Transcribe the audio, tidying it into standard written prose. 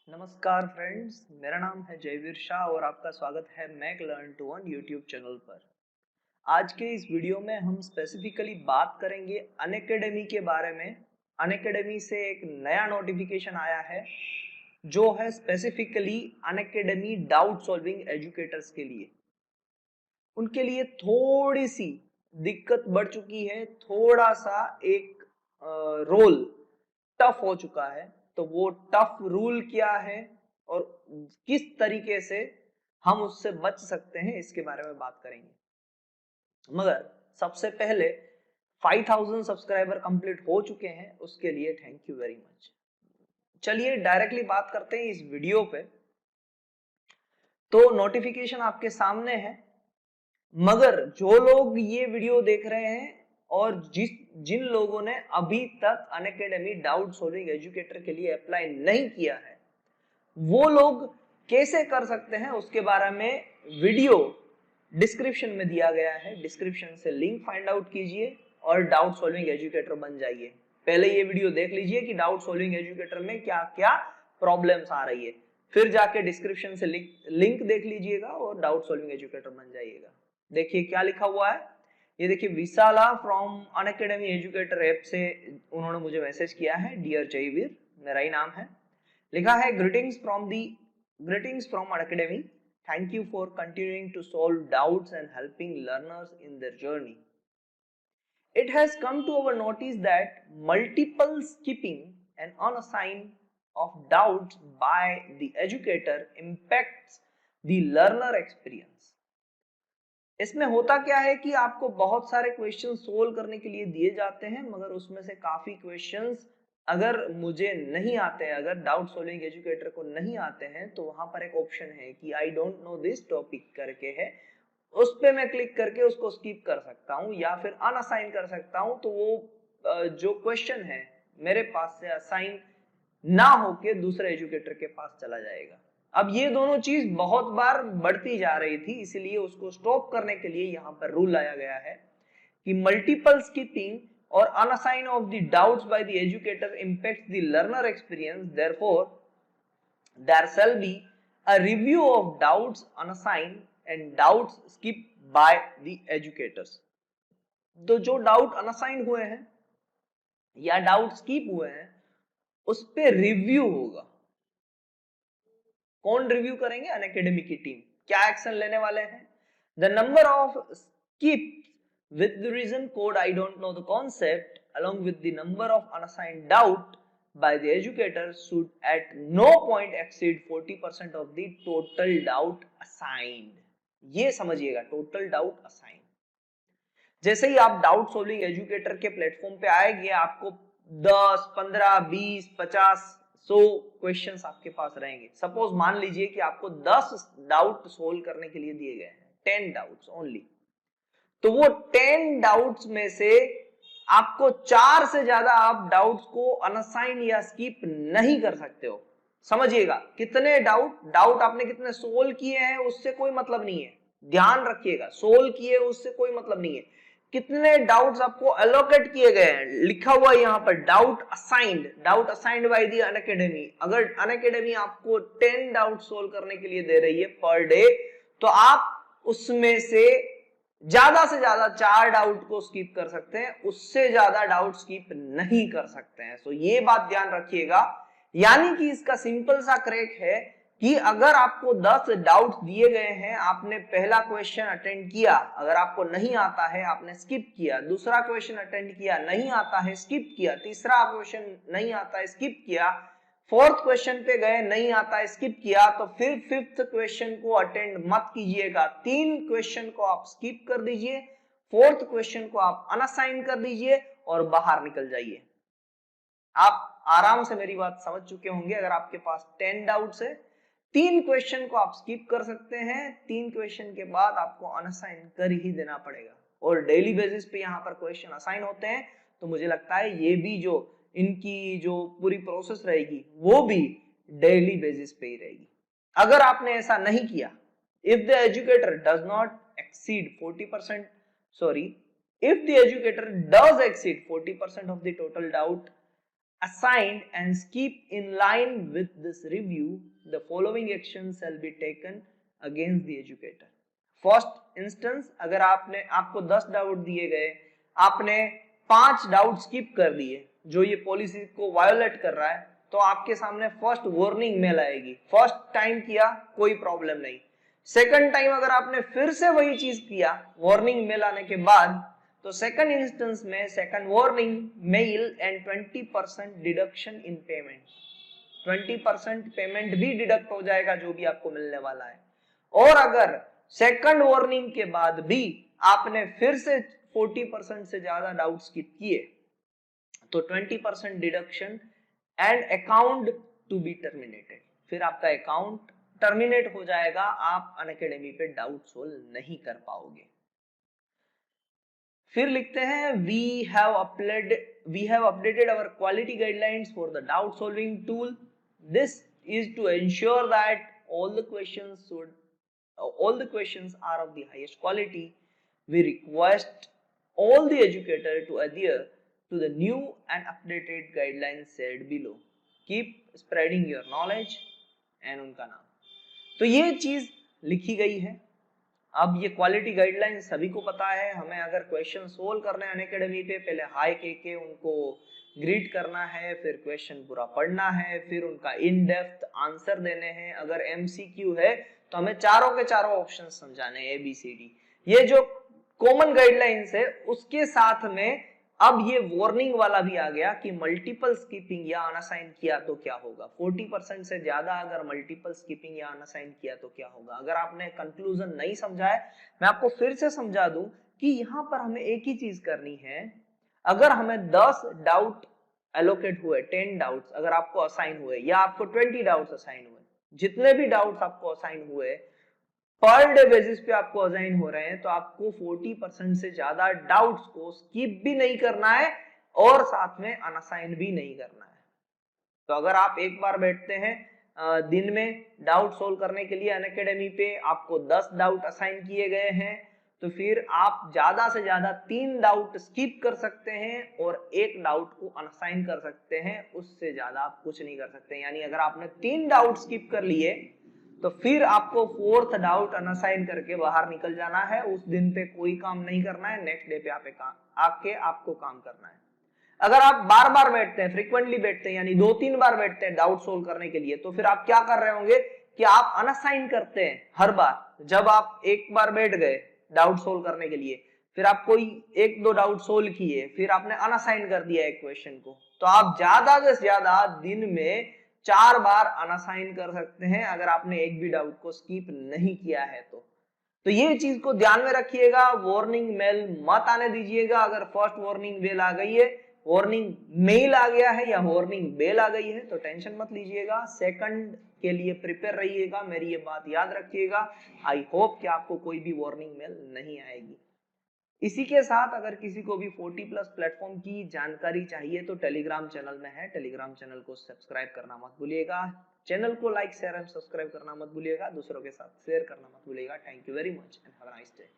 नमस्कार फ्रेंड्स, मेरा नाम है जयवीर शाह और आपका स्वागत है Mac learn to one YouTube channel पर। आज के इस वीडियो में हम स्पेसिफिकली बात करेंगे अनअकैडमी के बारे में। अनअकैडमी से एक नया नोटिफिकेशन आया है जो है specifically Unacademy doubt solving educators के लिए। उनके लिए थोड़ी सी दिक्कत बढ़ चुकी है, थोड़ा सा एक रोल टफ हो चुका है। तो वो टफ रूल क्या है और किस तरीके से हम उससे बच सकते हैं, इसके बारे में बात करेंगे। मगर सबसे पहले 5000 सब्सक्राइबर कंप्लीट हो चुके हैं, उसके लिए थैंक यू वेरी मच। चलिए डायरेक्टली बात करते हैं इस वीडियो पे। तो नोटिफिकेशन आपके सामने है, मगर जो लोग ये वीडियो देख रहे हैं और जिन लोगों ने अभी तक अनअकैडमी डाउट सॉल्विंग एजुकेटर के लिए अप्लाई नहीं किया है, वो लोग कैसे कर सकते हैं उसके बारे में वीडियो डिस्क्रिप्शन में दिया गया है। डिस्क्रिप्शन से लिंक फाइंड आउट कीजिए और डाउट सॉल्विंग एजुकेटर बन जाइए। पहले ये वीडियो देख लीजिए कि डाउट सॉल्विंग एजुकेटर में क्या क्या प्रॉब्लम्स आ रही है, फिर जाके डिस्क्रिप्शन से लिंक देख लीजिएगा और डाउट सॉल्विंग एजुकेटर बन जाइएगा। देखिए क्या लिखा हुआ है, ये देखिए विशाला फ्रॉम अनअकैडमी एजुकेटर ऐप से उन्होंने मुझे मैसेज किया है। डियर जयवीर, मेरा ही नाम है। लिखा है greetings from Unacademy. Thank you for continuing to solve doubts and helping learners in their journey. It has come to our notice that multiple skipping and unassigned of doubts by the educator impacts the learner experience. इसमें होता क्या है कि आपको बहुत सारे question solve करने के लिए दिए जाते हैं, मगर उसमें से काफी क्वेश्चंस अगर मुझे नहीं आते हैं, अगर डाउट सॉल्विंग एजुकेटर को नहीं आते हैं, तो वहां पर एक ऑप्शन है कि I don't know this topic करके है। उस पे मैं क्लिक करके उसको स्किप कर सकता हूँ या फिर अनअसाइन कर सकता हूँ। तो वो जो क्वेश्चन है मेरे पास से असाइन ना होके दूसरे एजुकेटर के पास चला जाएगा। अब ये दोनों चीज बहुत बार बढ़ती जा रही थी, इसीलिए उसको स्टॉप करने के लिए यहाँ पर रूल लाया गया है कि मल्टीपल स्किपिंग और unassign of the doubts by the educator impacts the learner experience, therefore there shall be a review of doubts unassign and doubts skip by the educators. तो जो डाउट अनअसाइन हुए हैं या डाउट स्किप हुए हैं उस पे रिव्यू होगा। कौन रिव्यू करेंगे? अनअकैडमी की टीम। क्या एक्शन लेने वाले हैं? The number of skip with the reason code I don't know the concept along with the number of unassigned doubt by the educator should at no point exceed 40% of the total doubt assigned. ये समझिएगा, total doubt assign. जैसे ही आप doubt solving educator के platform पे आएंगे, आपको 10, 15, 20, 50, 100 questions आपके पास रहेंगे। सपोज मान लीजिए कि आपको 10 डाउट सोल्व करने के लिए दिए गए हैं, 10 डाउट्स ओनली। तो वो 10 डाउट्स में से आपको 4 से ज्यादा आप डाउट्स को अनअसाइन या स्किप नहीं कर सकते हो। समझिएगा, कितने डाउट आपने कितने सोल्व किए हैं उससे कोई मतलब नहीं है। ध्यान रखिएगा, सोल्व किए उससे कोई मतलब नहीं है। कितने डाउट्स आपको एलोकेट किए गए हैं, लिखा हुआ है यहाँ पर doubt assigned by the Unacademy. अगर अनअकैडमी आपको 10 डाउट सोल्व करने के लिए दे रही है पर डे, तो आप उसमें से ज्यादा 4 डाउट को स्किप कर सकते हैं, उससे ज्यादा डाउट स्किप नहीं कर सकते हैं। सो ये बात ध्यान रखिएगा। यानी कि इसका सिंपल सा क्रैक है कि अगर आपको 10 डाउट दिए गए हैं, आपने पहला क्वेश्चन अटेंड किया, अगर आपको नहीं आता है आपने स्किप किया, दूसरा क्वेश्चन अटेंड किया, नहीं आता है स्किप किया, तीसरा क्वेश्चन नहीं आता है स्किप किया, फोर्थ क्वेश्चन पे गए नहीं आता है स्किप किया, तो फिर फिफ्थ क्वेश्चन को अटेंड मत कीजिएगा। 3 क्वेश्चन को आप स्किप कर दीजिए, फोर्थ क्वेश्चन को आप अनअसाइन कर दीजिए और बाहर निकल जाइए। आप आराम से मेरी बात समझ चुके होंगे। अगर आपके पास 10 डाउट्स है, 3 क्वेश्चन को आप स्किप कर सकते हैं, 3 क्वेश्चन के बाद आपको अनअसाइन कर ही देना पड़ेगा। और डेली बेसिस पे यहाँ पर क्वेश्चन असाइन होते हैं, तो मुझे लगता है ये भी जो इनकी जो पूरी प्रोसेस रहेगी वो भी डेली बेसिस पे ही रहेगी। अगर आपने ऐसा नहीं किया, if the educator does not exceed 40%, sorry, if the educator does exceed 40% of the total doubt assigned and skip in line with this review, the following actions shall be taken against the educator. First instance, अगर आपको 10 doubt दिए गए, आपने 5 doubt skip कर दिए जो ये policy को वायोलेट कर रहा है, तो आपके सामने फर्स्ट वार्निंग मेल आएगी. फर्स्ट टाइम किया कोई प्रॉब्लम नहीं, सेकंड टाइम अगर आपने फिर से वही चीज किया वार्निंग मेल आने के बाद, तो सेकंड इंस्टेंस में second warning male and 20% deduction in payment. 20% payment भी डिडक्ट हो जाएगा जो भी आपको मिलने वाला है. और अगर सेकंड वार्निंग के बाद भी आपने फिर से 40% से ज्यादा डाउट स्किप किए तो 20% deduction and account to be terminated. फिर आपका अकाउंट टर्मिनेट हो जाएगा, आप अनअकैडमी पे डाउट सोल्व नहीं कर पाओगे. फिर लिखते हैं we have updated our quality guidelines for the doubt solving tool. This is to ensure that all the questions are of the highest quality. We request all the educator to adhere to the new and updated guidelines said below. Keep spreading your knowledge. and उनका नाम. तो ये चीज लिखी गई है. अब ये क्वालिटी गाइडलाइन सभी को पता है. हमें अगर क्वेश्चन सोल्व करने अनअकैडमी पे पहले हाई के उनको ग्रीट करना है, फिर क्वेश्चन पूरा पढ़ना है, फिर उनका इन डेप्थ आंसर देने हैं. अगर एमसीक्यू है तो हमें चारों के चारों ऑप्शन समझाने हैं, ABCD. ये जो कॉमन गाइडलाइंस है उसके साथ में अब ये वार्निंग वाला भी आ गया कि मल्टीपल स्किपिंग या अनअसाइन किया तो क्या होगा. 40% से ज्यादा अगर मल्टीपल स्किपिंग या अनअसाइन किया तो क्या होगा. अगर आपने कंक्लूजन नहीं समझा है, मैं आपको फिर से समझा दूं कि यहाँ पर हमें एक ही चीज करनी है. अगर हमें 10 डाउट एलोकेट हुए, 10 डाउट्स अगर आपको असाइन हुए या आपको 20 डाउट्स असाइन हुए, जितने भी डाउट्स आपको असाइन हुए पर डे बेसिस पे आपको असाइन हो रहे हैं, तो आपको 40% से ज्यादा डाउट्स को स्किप भी नहीं करना है और साथ में अनअसाइन भी नहीं करना है. तो अगर आप एक बार बैठते हैं दिन में डाउट सोल्व करने के लिए अनअकैडमी पे, आपको 10 डाउट असाइन किए गए हैं, तो फिर आप ज्यादा से ज्यादा 3 डाउट स्किप कर सकते हैं और 1 डाउट को अनअसाइन कर सकते हैं. उससे ज्यादा आप कुछ नहीं कर सकते. यानी अगर आपने 3 डाउट स्किप कर लिए तो फिर आपको 4th डाउट अनअसाइन करके बाहर निकल जाना है. उस दिन पे कोई काम नहीं करना है, नेक्स्ट डे पे आके आपको काम करना है. अगर आप बार बार बैठते हैं, फ्रीक्वेंटली बैठते हैं, यानी 2-3 बार बैठते हैं डाउट सोल्व करने के लिए, तो फिर आप क्या कर रहे होंगे कि आप अनअसाइन करते हैं हर बार. जब आप एक बार बैठ गए डाउट सोल्व करने के लिए, फिर आप कोई 1-2 डाउट सोल्व किए, फिर आपने अनअसाइन कर दिया एक क्वेश्चन को, तो आप ज्यादा से ज्यादा दिन में 4 बार अनअसाइन कर सकते हैं अगर आपने एक भी डाउट को स्किप नहीं किया है तो ये चीज को ध्यान में रखिएगा. वार्निंग मेल मत आने दीजिएगा. अगर फर्स्ट वार्निंग बेल आ गई है, वार्निंग मेल आ गया है या वार्निंग बेल आ गई है तो टेंशन मत लीजिएगा. सेकंड के लिए प्रिपेयर रहिएगा. मेरी ये बात याद रखिएगा. आई होप कि आपको कोई भी वार्निंग मेल नहीं आएगी. इसी के साथ अगर किसी को भी 40+ प्लेटफॉर्म की जानकारी चाहिए तो टेलीग्राम चैनल में है. टेलीग्राम चैनल को सब्सक्राइब करना मत भूलिएगा. चैनल को लाइक शेयर एंड सब्सक्राइब करना मत भूलिएगा. दूसरों के साथ शेयर करना मत भूलिएगा. Thank you very much and have a nice day.